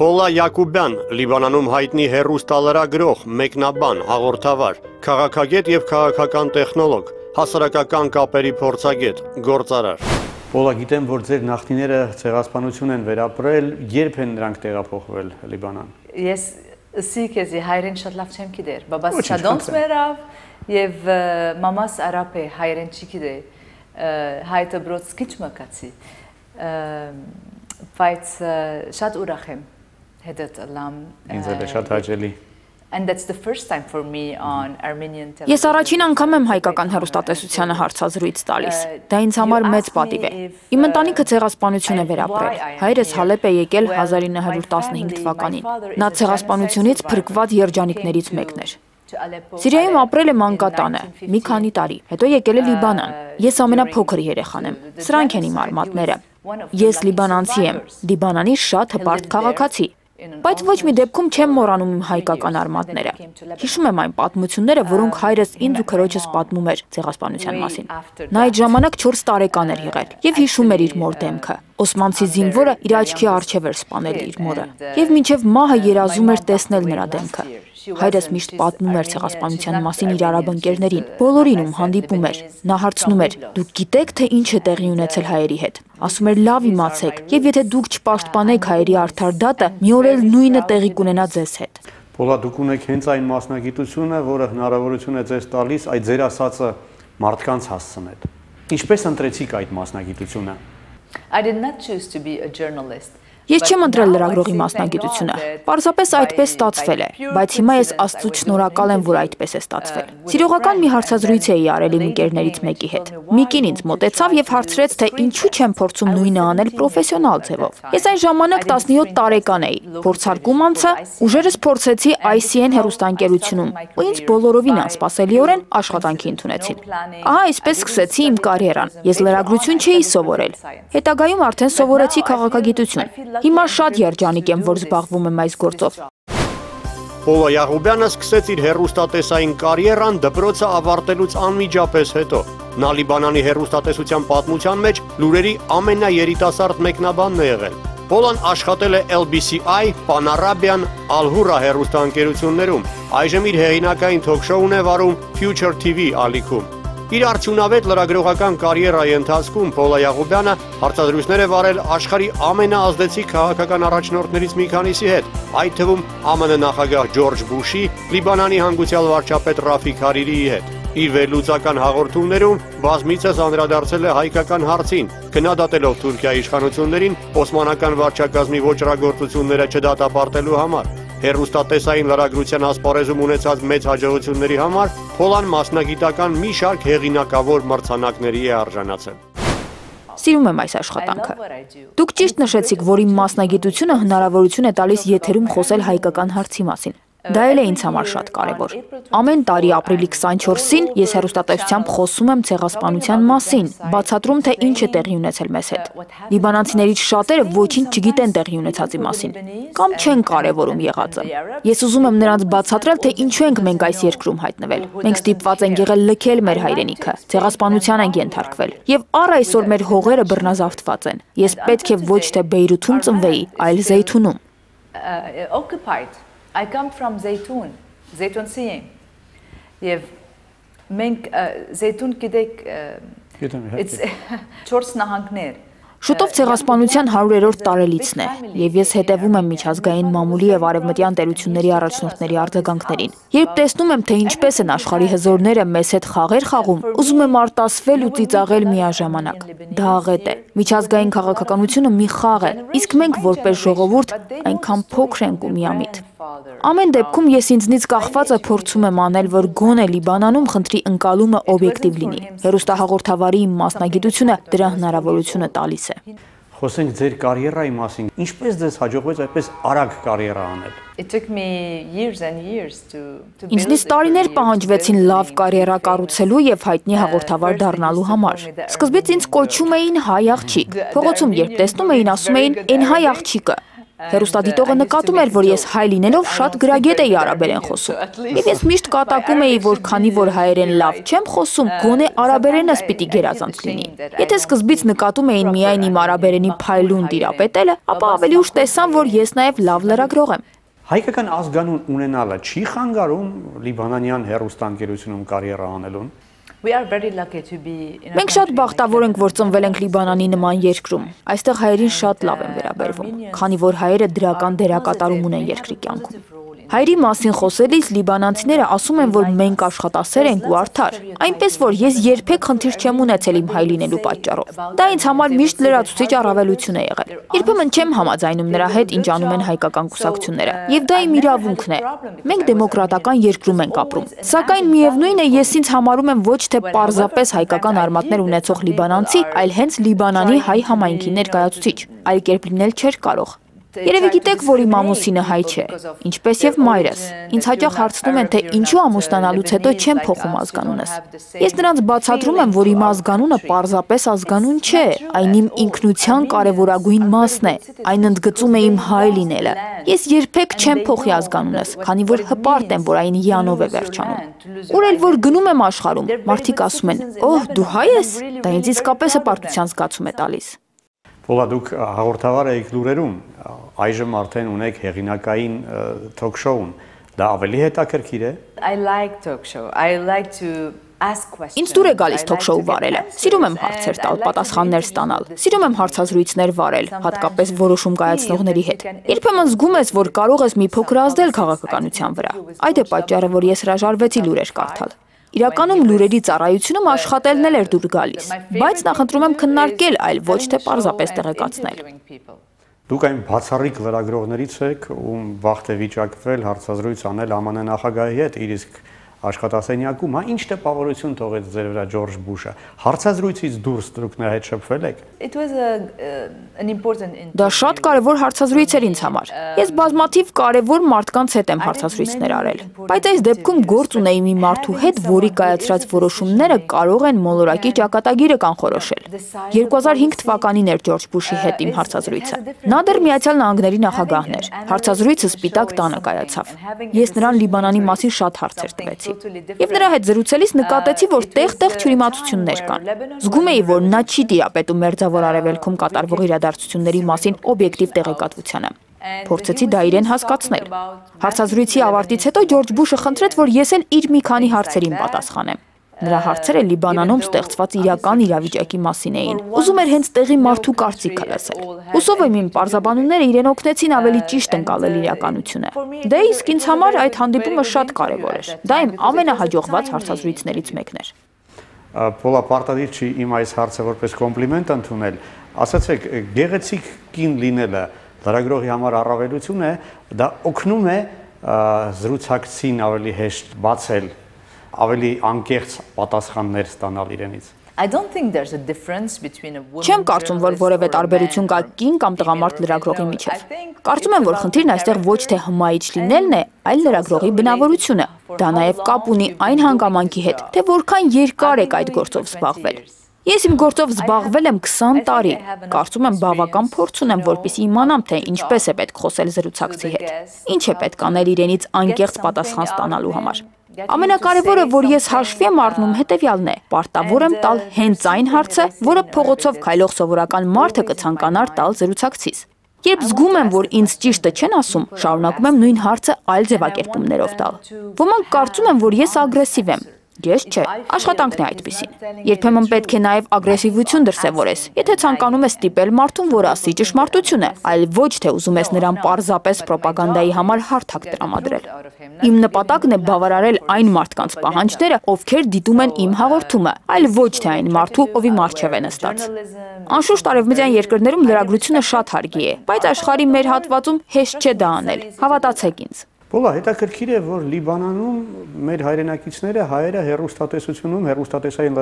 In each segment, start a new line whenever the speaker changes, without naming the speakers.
Փոլա Յակուբյան, Լիբանանում հայտնի հեռուստալրագրող, մեկնաբան, հաղորդավար, քաղաքագետ եւ քաղաքական տեխնոլոգ, հասարակական կապերի փորձագետ, գործարար։
Փոլա, գիտեմ, որ ձեր նախնիները ցեղասպանություն են վերապրել, երբ են նրանք տեղափոխվել Լիբանան։
Ես սիկեզի հայրեն շատ լավ չեմ գիտեր, բաբաս չադոնց մերավ եւ մամաս արապ է հայրեն չգիտե հայտը բրոց քիչ մկացի բայց շատ ուրախ եմ հետդ լամ
ինձ էլ է շատ հաճելի
And that's the first time for me on Armenian television.
Ես առաջին անգամ եմ հայկական հեռուստատեսությանը հարցազրույց տալիս։ Դա ինձ համար մեծ պատիվ է։ Իմ ընտանիքը ցեղասպանություն է վերապրել։ Հայրս Հալեպ է եկել 1915 թվականին։ Նա ցեղասպանությունից փրկված երջանիկներից մեկն էր։ Սիրիայում ապրել է մանկատանը մի քանի տարի, հետո եկել է Լիբանան։ Ես ամենափոքր երեխան եմ։ Սրանք են իմ արմատները։ Ես լիբանանցի եմ, Լիբանանի շատ հպարտ քաղաքացի։ Բայց ոչ մի դեպքում չեմ մոռանում իմ հայկական արմատները։ Հիշում եմ այն պատմությունները, որոնք հայրս ինձ ու քրոջս պատմում էր ցեղասպանության մասին։ Նա այդ ժամանակ 4 տարեկան էր եղել եւ հիշում էր իր մոր դեմքը։ Օսմանցի զինվորը իր աչքի առջև էր սպանել իր մորը եւ մինչեւ մահը երազում էր տեսնել նրա դեմքը։ Հայրս միշտ պատմում էր ցեղասպանության մասին իր արաբ ընկերներին, բոլորին ում հանդիպում էր։ Նա հարցնում էր. «Դուք գիտեք, թե ինչ է տեղի ունեցել հայերի հետ»։ Ասում էր. «Լավ իմացեք, եւ եթե դուք չպաշտպանեք հայերի արդար դատը, մի օր էլ նույնը տեղի կունենա ձեզ հետ»։
Փոլա, դուք ունեք հենց այն մասնագիտությունը, որը հնարավորություն է ձեզ տալիս այդ ձեր ասածը մարդկանց հասցնել։ Ինչպես ընտրեցիք այդ մասնագիտությունը։
I did not choose to be a journalist.
Ես չեմ ընտրել լրագրողի մասնագիտությունը, պարզապես այդպես ստացվել է, բայց հիմա ես Աստծուց շնորհակալ եմ, որ այդպես է ստացվել։ Սիրողական մի հարցազրույց էի արել իմ ընկերներից մեկի հետ։ Մի կին ինձ մոտեցավ եւ հարցրեց, թե ինչու չեմ փորձում նույնը անել պրոֆեսիոնալ ձևով։ Ես այն ժամանակ 17 տարեկան էի, փորձարկում անցա, ուժերս փորձեցի ICN հեռուստաընկերությունում, ու ինձ բոլորովին անսպասելիորեն աշխատանքի ընդունեցին։ Ահա այսպես սկսեցի իմ կարիերան։ Ես լրագրություն չէի սովորել։ Հետագայում արդեն սովորեցի քաղաքագիտություն։ Հիմա շատ երջանիկ եմ, որ զբաղվում եմ այս գործով։
Փոլա Յակուբյանը սկսեց իր հեռուստատեսային կարիերան դպրոցը ավարտելուց անմիջապես հետո։ Նա Լիբանանի հեռուստատեսության պատմության մեջ լուրերի ամենաերիտասարդ մեկնաբանն է եղել։ Փոլան աշխատել է LBCI, Pan Arabian, Al Hurra հեռուստաընկերություններում։ Այժմ իր հեղինակային թոք-շոուն է վարում Future TV ալիքում։ Իր արդյունավետ լրագրողական կարիերայի ընթացքում Փոլա Յակուբյանը հարցազրույցներ է վարել աշխարհի ամենաազդեցիկ քաղաքական առաջնորդներից մի քանիսի հետ, այդ թվում ԱՄՆ նախագահ Ջորջ Բուշի, Լիբանանի հանգուցյալ վարչապետ Ռաֆիկ Հարիրիի հետ։ Իր վերլուծական հաղորդումներում բազմիցս անդրադարձել է հայկական հարցին, քննադատելով Թուրքիայի իշխանություններին օսմանական վարչակազմի ոճրագործությունները չդատապարտելու համար։ Հեռուստատեսային լրագրության ասպարեզում ունեցած մեծ հաջողությունների համար Փոլան մասնագիտական մի շարք հեղինակավոր մրցանակների է արժանացել։
Սիրում եմ այս աշխատանքը։ Դուք ճիշտ նշեցիք, որ իմ մասնագիտությունը հնարավորություն է տալիս եթերում խոսել հայկական հարցի մասին։ Դա էլ է ինձ համար շատ կարևոր։ Ամեն տարի ապրիլի 24-ին ես հեռուստատեսությամբ խոսում եմ ցեղասպանության մասին, բացատրում, թե ինչ է տեղի ունեցել մեզ հետ։ Լիբանանցիներից շատերը ոչինչ չգիտեն տեղի ունեցածի մասին, կամ չեն կարևորում եղածը։ Ես ուզում եմ նրանց բացատրել, թե ինչու ենք մենք այս երկրում հայտնվել։ Մենք ստիպված ենք եղել լքել մեր հայրենիքը, ցեղասպանության ենք ենթարկվել, եւ առ այսօր մեր հողերը բռնազավթված են։ Ես պետք է ոչ թե Բեյրութում ծնվեի, այլ Զեյթունում։
I come from Zeytun, Zeytunsi եմ, և մենք Zeytun գիտեք, 4 նահանգներ,
Շուտով ցեղասպանության 100-րդ տարելիցն է, եւ ես հետևում եմ միջազգային մամուլի եւ արևմտյան տերությունների առաջնորդների արձագանքներին։ Երբ տեսնում եմ, թե ինչպես են աշխարհի հզորները մեզ հետ խաղեր խաղում, ուզում եմ արտասվել ու ծիծաղել միաժամանակ։ Դա աղետ է։ Միջազգային քաղաքականությունը մի խաղ է, իսկ մենք որպես ժողովուրդ այնքան փոքր ենք ու միամիտ։ Ամեն դեպքում ես ինձնից կախվածը փորձում եմ անել, որ գոնե Լիբանանում խնդրի ընկալումը օբյեկտիվ լինի։ Հեռուստահաղորդավարի իմ մասնագիտությունը դրա հնարավորությունը տալիս է։
Խոսենք ձեր կարիերայի մասին։ Ինչպես ձեզ հաջողվեց այդպես արագ կարիերա անել։
Ինձնից տարիներ պահանջվեցին լավ կարիերա կառուցելու եւ հայտնի հաղորդավար դառնալու համար։ Սկզբից ինձ կոչում էին հայ աղջիկ։ Փողոցում երբ տեսնում էին, ասում էին՝ «Էն հայ աղջիկը»։ Հեռուստադիտողը նկատում էր, որ ես հայ լինելով շատ գրագետ էի արաբերեն խոսում։ Եվ ես միշտ կատակում էի, որ քանի որ հայերեն լավ չեմ խոսում, գոնե արաբերենս պիտի գերազանց լինի։ Եթե սկզբից նկատում էին միայն իմ արաբերենի փայլուն տիրապետելը, ապա ավելի ուշ տեսան, որ ես նաև լավ լրագրող եմ։
Հայկական ազգանուն ունենալը չի խանգարում լիբանանյան հեռուստաընկերությունում կարիերա անելուն։
Մենք շատ բախտավոր ենք, որ ծնվել ենք Լիբանանի նման երկրում։ Այստեղ հայերին շատ լավ են վերաբերվում, քանի որ հայերը դրական դերակատարում ունեն երկրի կյանքում։ Հայերի մասին խոսելիս լիբանանցիները ասում են, որ մենք աշխատասեր ենք ու արդար, այնպես որ ես երբեք խնդիր չեմ ունեցել իմ հայ լինելու պատճառով։ Դա ինձ համար միշտ լրացուցիչ առավելություն է եղել։ Երբեմն չեմ համաձայնում նրա հետ, ինչ անում են հայկական կուսակցությունները, եւ դա իմ իրավունքն է։ Մենք դեմոկրատական երկրում ենք ապրում։ Սակայն միևնույն է, ես ինձ համարում եմ ոչ թե պարզապես հայկական արմատներ ունեցող լիբանանցի, այլ հենց Լիբանանի հայ համայնքի ներկայացուցիչ, այլ կերպ լինել չէր կարող։ Երևի գիտեք, որ իմ ամուսինը հայ չէ, ինչպես եւ մայրս։ Ինձ հաճախ հարցնում են, թե ինչու ամուսնանալուց հետո չեմ փոխում ազգանունս։ Ես նրանց բացատրում եմ, որ իմ ազգանունը պարզապես ազգանուն չէ, այն իմ ինքնության կարևորագույն մասն է, այն ընդգծում է իմ հայ լինելը։ Ես երբեք չեմ փոխի ազգանունս, քանի որ հպարտ եմ, որ այն յանով է վերջանում։ Ուր էլ որ գնում եմ աշխարհում, մարդիկ ասում են. «Օհ, դու հայ ես»։ Դա ինձ իսկապես հպարտության զգացում է տալիս։
Պոլա, դուք հաղորդավար եք լուրերում, այժմ արդեն ունեք հեղինակային թոք-շոուն, դա ավելի հետաքրքիր է։
Ինձ դուր է գալիս թոք-շոու վարելը, սիրում եմ հարցեր տալ, պատասխաններ ստանալ, սիրում եմ հարցազրույցներ վարել, հատկապես որոշում կայացնողների հետ։ Երբեմն զգում ես, որ կարող ես մի փոքր ազդել քաղաքականության վրա։ Այդ է պատճառը, որ ես հրաժարվեցի լուրեր կարդալ։ Իրականում լուրերի ծառայությունում աշխատելն էլ էր դուր գալիս, բայց նախընտրում եմ քննարկել, այլ ոչ թե պարզապես տեղեկացնել։
Դուք այն բացառիկ լրագրողներից եք, ում վաղ է վիճակվել հարցազրույց անել ԱՄՆ նախագահի հետ, իր իսկ աշխատասենյակում, ինչ տպավորություն թողեց ձեր վրա Ջորջ Բուշը։ Հարցազրույցից դուրս դուք նրա հետ շփվել եք։
Դա շատ կարևոր հարցազրույց էր ինձ համար։ Ես բազմաթիվ կարևոր մարդկանց հետ եմ հարցազրույցներ արել, բայց այս դեպքում գործ ունեի մի մարդու հետ, որի կայացրած որոշումները կարող են մոլորակի ճակատագիրը կանխորոշել։ 2005 թվականին էր Ջորջ Բուշի հետ իմ հարցազրույցը։ Նա դեռ Միացյալ Նահանգների նախագահն էր։ Հարցազրույցը Սպիտակ տանը կայացավ։ Ես նրան Լիբանանի մասին շատ հարցեր տվեցի։ Եվ նրա հետ զրուցելիս նկատեցի, որ տեղ-տեղ թյուրիմացություններ կան։ Զգում էի, որ նա չի տիրապետում Մերձավոր Արևելքում կատարվող իրադարձությունների մասին օբյեկտիվ տեղեկատվությանը։ Փորձեցի դա իրեն հասկացնել։ Հարցազրույցի ավարտից հետո Ջորջ Բուշը խնդրեց, որ ես էլ իր մի քանի հարցերին պատասխանեմ։ Նրա հարցերը Լիբանանում ստեղծված իրական իրավիճակի մասին էին։ Ուզում էր հենց տեղի մարդու կարծիքը լսել։ Հուսով եմ իմ պարզաբանումները իրեն օգնեցին ավելի ճիշտ ընկալել իրականությունը։ Դե իսկ ինձ համար այդ հանդիպումը շատ կարևոր էր։ Դա իմ ամենահաջողված հարցազրույցներից մեկն էր։
Պոլա, պարտադիր չի իմ այս հարցը որպես կոմպլիմենտ ընդունել։ Ասացեք, գեղեցիկ կին լինելը լրագրողի համար առավելություն է, դա օգնում է զրուցակցին ավելի հեշտ բացել, ավելի անկեղծ պատասխաններ ստանալ իրենից։
Չեմ կարծում, որ որևէ տարբերություն կա կին կամ տղամարդ լրագրողի միջև։ Կարծում եմ, որ խնդիրն այստեղ ոչ թե հմայիչ լինելն է, այլ լրագրողի բնավորությունը։ Դա նաև կապ ունի այն հանգամանքի հետ, թե որքան երկար եք այդ գործով զբաղվել։ Ես իմ գործով զբաղվել եմ 20 տարի։ Կարծում եմ բավական փորձ ունեմ, որպեսզի իմանամ, թե ինչպես է պետք խոսել զրուցակցի հետ։ Ինչ է պետք անել իրենից անկեղծ պատասխան ստանալու համար։ Ամենակարևորը, որ ես հաշվի եմ առնում, հետևյալն է. պարտավոր եմ տալ հենց այն հարցը, որը փողոցով քայլող սովորական մարդը կցանկանար տալ զրուցակցից։ Երբ զգում եմ, որ ինձ ճիշտը չեն ասում, շարունակում եմ նույն հարցը այլ ձևակերպումներով տալ։ Ոմանք կարծում են, որ ես ագրեսիվ եմ։ Ես չէ, աշխատանքն է այդպիսին։ Երբեմն պետք է նաև ագրեսիվություն դրսևորես, եթե ցանկանում ես ստիպել մարդուն, որ ասի ճշմարտությունը, այլ ոչ թե ուզում ես նրան պարզապես ռոպագանդայի համար հարթակ տրամադրել։ Իմ նպատակն է բավարարել այն մարդկանց պահանջները, ովքեր դիտում են իմ հաղորդումը, այլ ոչ թե այն մարդու, ովի առջև է նստած։ Անշուշտ արևմտյան երկրներում լրագրությունը շատ հարգի է, բայց աշխարհի մեր հատվածում հեշտ չէ դա անել։ Հավատացեք ինձ։
Պոլա, հետաքրքիր է, որ Լիբանանում մեր հայրենակիցները հայերը հեռուստատեսությունում, հեռուստատեսային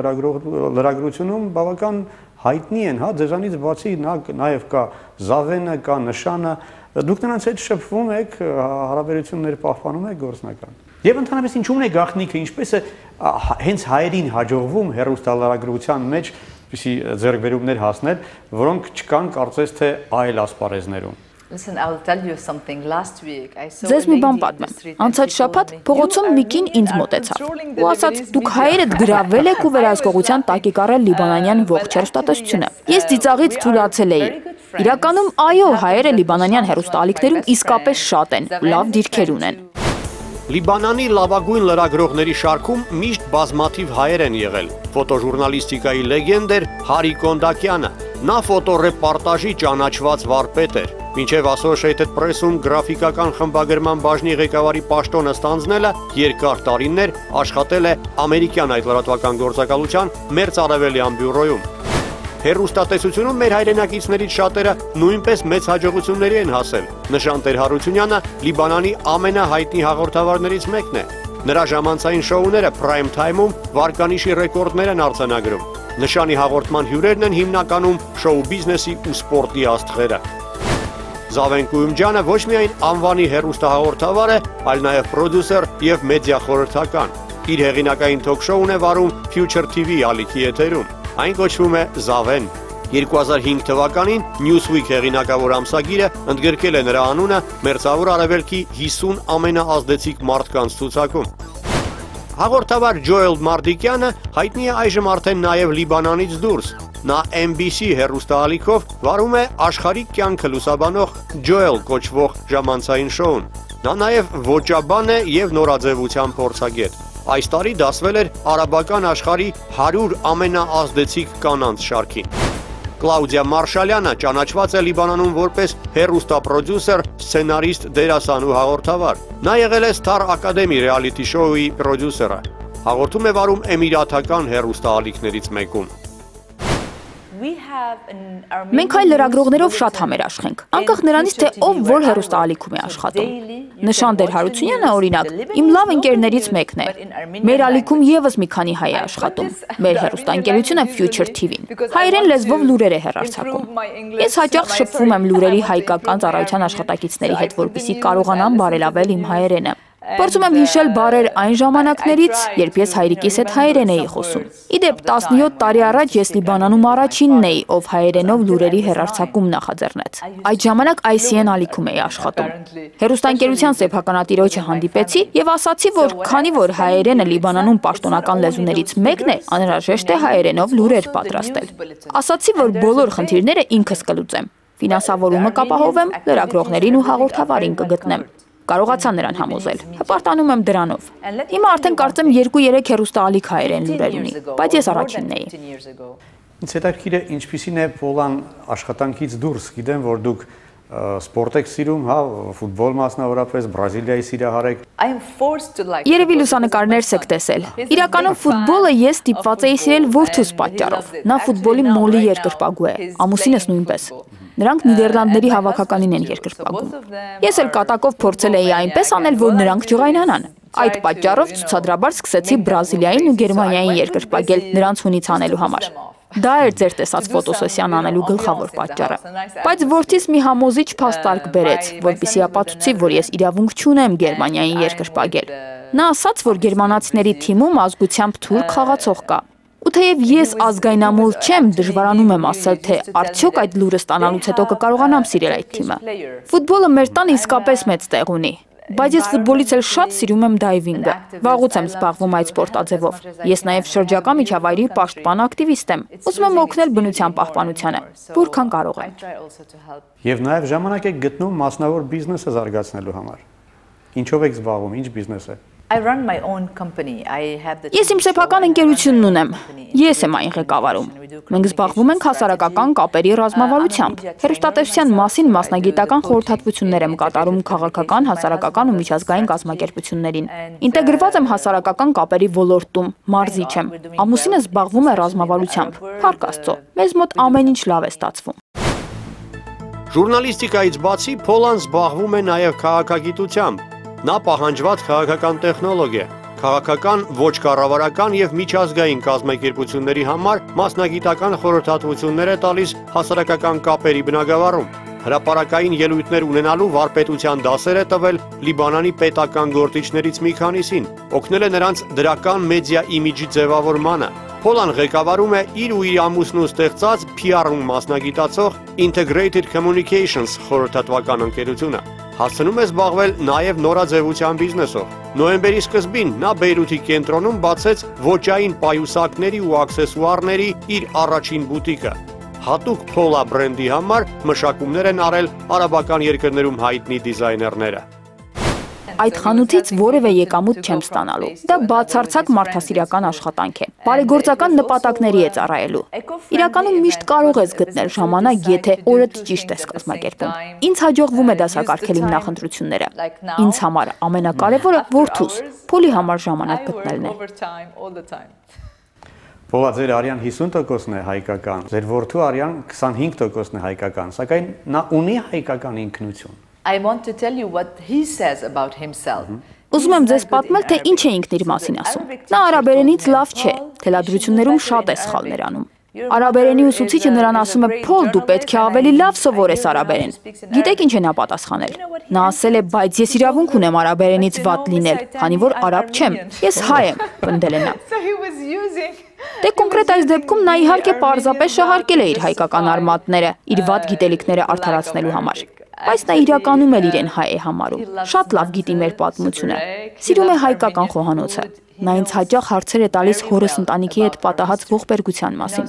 լրագրությունում բավական հայտնի են, հա, ձեզանից բացի նաև կա Զավենը, կա Նշանը, դուք նրանց հետ շփվում եք, հարաբերություններ պահպանում եք գործնական։ Եվ ընդհանրապես ինչու՞մն է գաղտնիքը, ինչպես է հենց հայերին հաջողվում հեռուստալրագրության մեջ այսպիսի ձեռքբերումներ հասնել, որոնք չկան կարծես թե այլ ասպարեզներում։
Ձեզ մի բան պատմեմ։ Անցած շաբաթ փողոցում մի կին ինձ մոտեցավ ու ասաց՝ «Դուք հայերդ գրավել եք ու վերահսկողության տակ եք առել լիբանանյան ողջ հեռուստատեսությունը»։ Ես ծիծաղից թուլացել էի։ Իրականում այո, հայերը լիբանանյան հեռուստաալիքներում իսկապես շատ են, լավ դիրքեր ունեն։
Լիբանանի լավագույն լրագրողների շարքում միշտ բազմաթիվ հայեր են եղել։ Ֆոտոժուրնալիստիկայի լեգենդ էր Հարի Կոնդակյանը։ Նա ֆոտոռեպորտաժի ճանաչված վարպետ էր։ Մինչև Associated Press-ում գրաֆիկական խմբագրման բաժնի ղեկավարի պաշտոնը ստանձնելը երկար տարիներ աշխատել է ամերիկյան այդ լրատվական գործակալության մերձարևելյան բյուրոյում։ Հեռուստատեսությունում մեր հայրենակիցներից շատերը նույնպես մեծ հաջողությունների են հասել։ Նշան Տեր-Հարությունյանը Լիբանանի ամենահայտնի հաղորդավարներից մեկն է։ Նրա ժամանցային շոուները Prime Time-ում վարկանիշի ռեկորդներ են արձանագրում։ Նշանի հաղորդման հյուրերն են հիմնականում շոու բիզնեսի ու սպորտի աստղերը։ Զավեն Կույումջյանը ոչ միայն անվանի հեռուստահաղորդավար է, այլ նաև պրոդյուսեր և մեդիա խորհրդական։ Իր հեղինակային թոք-շոուն է վարում Future TV ալիքի եթերում։ Այն կոչվում է Զավեն։ 2005 թվականին Newsweek հեղինակավոր ամսագիրը ընդգրկել է նրա անունը Մերձավոր Արևելքի 50 ամենաազդեցիկ մարդկանց ցուցակում։ Հաղորդավար Ջոել Մարդիկյանը հայտնի է այժմ արդեն նաև Լիբանանից դուրս։ Նա MBC հեռուստաալիքով վարում է աշխարհիկ կյանքը լուսաբանող Ջոել կոչվող ժամանցային շոուն։ Նա նաև ոճաբան է և նորաձևության փորձագետ։ Այս տարի դասվել էր արաբական աշխարհի 100 ամենաազդեցիկ կանանց շարքին։ Կլաուդիա Մարշալյանը ճանաչված է Լիբանանում որպես հեռուստապրոդյուսեր, սցենարիստ, դերասան ու հաղորդավար։ Նա եղել է Star Academy ռեալիթի շոուի պրոդյուսերը։ Հաղորդում է վարում էմիրաթական հեռուստաալիքներից մեկում։
Մենք այլ լրագրողներով շատ համերաշխ ենք, անկախ նրանից, թե ով որ հեռուստաալիքում է աշխատում։ Նշան Տեր-Հարությունյանը, օրինակ, իմ լավ ընկերներից մեկն է։ Մեր ալիքում եւս մի քանի հայ է աշխատում։ Մեր հեռուստաընկերությունը Future TV-ն հայերեն լեզվով լուրեր է հեռարձակում։ Ես հաճախ շփվում եմ լուրերի հայկական ծառայության աշխատակիցների հետ, որպեսզի կարողանամ բարելավել իմ հայերենը։ Փորձում եմ հիշել բառեր այն ժամանակներից, երբ ես հայրիկիս հետ հայերեն էի խոսում։ Իդեպ 17 տարի առաջ ես Լիբանանում առաջինն էի, ով հայերենով լուրերի հեռարձակում նախաձեռնեց։ Այդ ժամանակ ICN ալիքում էի աշխատում։ Հեռուստաընկերության սեփականատիրոջը հանդիպեցի եւ ասացի, որ քանի որ հայերենը Լիբանանում պաշտոնական լեզուներից մեկն է, անհրաժեշտ է հայերենով լուրեր պատրաստել։ Ասացի, որ բոլոր խնդիրները ինքս կլուծեմ։ Ֆինանսավորումը կապահովեմ, լրագրողներին ու հաղորդավարին կգտնեմ։ Կարողացա նրան համոզել։ Հպարտանում եմ դրանով։ Հիմա արդեն կարծեմ 2-3 հեռուստաալիք հայերեն լուրեր ունի, բայց ես առաջինն էի։
Ինձ հետաքրքիր է ինչպիսին է Պոլան աշխատանքից դուրս։ Գիտեմ, որ դուք սպորտ եք սիրում, հա, ֆուտբոլ մասնավորապես, Բրազիլիայի սիրահար եք։
Երևի լուսանկարներս եք տեսել։ Իրականում ֆուտբոլը ես ստիպված էի սիրել որդուս պատճառով։ Նա ֆուտբոլի մոլի երկրպագու է, ամուսինս նույնպես։ Նրանք Նիդերլանդների հավաքականին են երկրպագում։ Ես էլ կատակով փորձել էի այնպես անել, որ նրանք ջղայնանան։ Այդ պատճառով ցուցադրաբար սկսեցի Բրազիլիային ու Գերմանիային երկրպագել նրանց հունից անելու համար։ Դա էր ձեր տեսած ֆոտոսեսիան անելու գլխավոր պատճառը։ Բայց որդիս մի համոզիչ փաստարկ բերեց, որպեսզի ապացուցի, որ ես իրավունք չունեմ Գերմանիային երկրպագել։ Նա ասաց, որ գերմանացիների թիմում ազգությամբ թուրք խաղացող կա։ Ու թեև ես ազգայնամոլ չեմ, դժվարանում եմ ասել, թե արդյոք այդ լուրը ստանալուց հետո կկարողանամ սիրել այդ թիմը։ Ֆուտբոլը մեր տանը իսկապես մեծ տեղ ունի, բայց ես ֆուտբոլից էլ շատ սիրում եմ դայվինգը։ Վաղուց եմ զբաղվում այդ սպորտաձևով։ Ես նաև շրջակա միջավայրի պաշտպան ակտիվիստ եմ։ Ուզում եմ օգնել բնության պահպանությանը, որքան կարող եմ։
Եվ նաև ժամանակ եք գտնում մասնավոր բիզնեսը զարգացնելու համար։ Ինչով եք զբաղվում, ինչ բիզնես է։
Ես իմ սեփական ընկերությունն ունեմ։ Ես եմ այն ղեկավարում։ Մենք զբաղվում ենք հասարակական կապերի ռազմավարությամբ։ Հեռուստատեսության մասին մասնագիտական խորհրդատվություններ եմ կատարում քաղաքական, հասարակական ու միջազգային կազմակերպություններին։ Ինտեգրված եմ հասարակական կապերի ոլորտում, մարզիչ եմ։ Ամուսինս զբաղվում է ռազմավարությամբ։ Փառք Աստծո, մեզ մոտ ամեն ինչ լավ է ստացվում։
Ժուրնալիստիկայից բացի Պոլան զբաղվում է նաև քաղաքագիտությամբ։ Նա պահանջված քաղաքական տեխնոլոգ է, քաղաքական, ոչ կառավարական և միջազգային կազմակերպությունների համար մասնագիտական խորհրդատվություններ է տալիս հասարակական կապերի բնագավառում։ Հրապարակային ելույթներ ունենալու վարպետության դասեր է տվել Լիբանանի պետական գործիչներից մի քանիսին, օգնել է նրանց դրական մեդիա իմիջի ձևավորմանը։ Փոլան ղեկավարում է իր ու իր ամուսնու ստեղծած PR-ում մասնագիտացող Integrated Communications խորհրդատվական ընկերությունը։ Հասցնում է զբաղվել նաև նորաձևության բիզնեսով։ Նոյեմբերի սկզբին նա Բեյրութի կենտրոնում բացեց ոճային պայուսակների ու աքսեսուարների իր առաջին բուտիկը։ Հատուկ Փոլա բրենդի համար մշակումներ են արել արաբական երկրներում հայտնի դիզայներները։
Այդ խանութից որևէ եկամուտ չեմ ստանալու։ Դա բացարձակ մարդասիրական աշխատանք է։ Բարեգործական նպատակների է ծառայելու։ Իրականում միշտ կարող ես գտնել ժամանակ, եթե օրդ ճիշտ ես կազմակերպում։ Ինձ հաջողվում է դասակարգել իմ նախընտրությունները։ Ինձ համար ամենակարևորը որդուս Փոլի համար ժամանակ գտնելն է։
Փոլա, ձեր արյան 50%-ն է հայկական, ձեր որդու արյան 25%-ն է հայկական, սակայն նա ունի հայկական ինքնություն։
I want to tell you what he says about himself.
Ուզում եմ ձեզ պատմել, թե ինչ է ինքն իր մասին ասում։ Նա արաբերենից լավ չէ, թելադրություններում շատ է սխալներ անում։ Արաբերենի ուսուցիչը նրան ասում է. «Փոլ, դու պետք է ավելի լավ սովորես արաբերեն»։ Գիտեք ինչ է նա պատասխանել։ Նա ասել է. «Բայց ես իրավունք ունեմ արաբերենից վատ լինել, քանի որ արաբ չեմ, ես հայ եմ», պնդել է նա։ Դե կոնկրետ այս դեպքում նա իհարկե պարզապես շահարկել է իր հայկական արմատները, իր վատ գիտելիքները արդարացնելու համար։ Բայց նա իրականում էլ իրեն հայ է համարում։ Շատ լավ գիտի մեր պատմությունը։ Սիրում է հայկական խոհանոցը։ Նա ինձ հաճախ հարցեր է տալիս հորս ընտանիքի հետ պատահած ողբերգության մասին։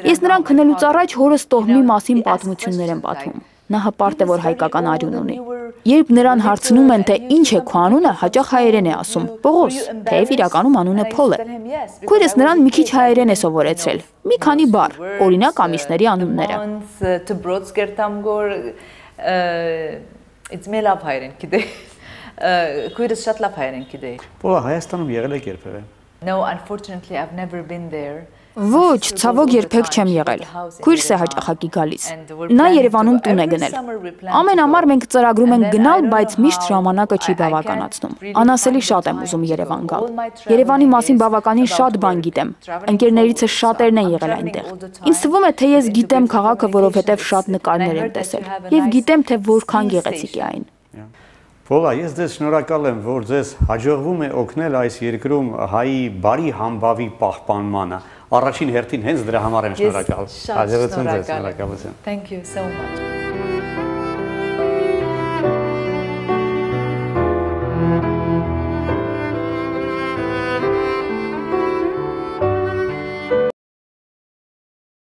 Ես նրան քնելուց առաջ հորս տոհմի մասին պատմություններ եմ պատմում։ Նա հպարտ է, որ հայկական արյուն ունի։ Երբ նրան հարցնում են, թե ինչ է քո անունը, հաճախ հայերեն է ասում՝ Պողոս, թեև իրականում անունը Փոլ է։ Քույրս նրան մի քիչ հայերեն է սովորեցրել։ Մի քանի բառ, օրինակ ամիսների անունները։
It's me love հայերեն գիտե։ Քույրս շատ լավ հայերեն գիտե։
Փոլա, Հայաստանում եղել եք երբևէ։
No, unfortunately I've never been there.
Ոչ, ցավոք երբեք չեմ եղել։ Քույրս է հաճախակի գալիս։ Նա Երևանում տուն է գնել։ Ամեն ամառ մենք ծրագրում ենք գնալ, բայց միշտ ժամանակը չի բավականացնում։ Անասելի շատ եմ ուզում Երևան գալ։ Երևանի մասին բավականին շատ բան գիտեմ։ Ընկերներիցս շատերն են եղել այնտեղ։ Ինձ թվում է, թե ես գիտեմ քաղաքը, որովհետև շատ նկարներ եմ տեսել, եւ գիտեմ, թե որքան գեղեցիկ է այն։
Փոլա, ես ձեզ շնորհակալ եմ, որ ձեզ հաջողվում է օգնել այս երկրում հայի բարի համբավի պահպանմանը։ Առաջին հերթին հենց դրա համար եմ շնորհակալ։ Հաջողություն ձեզ, շնորհակալություն։
Thank you so much.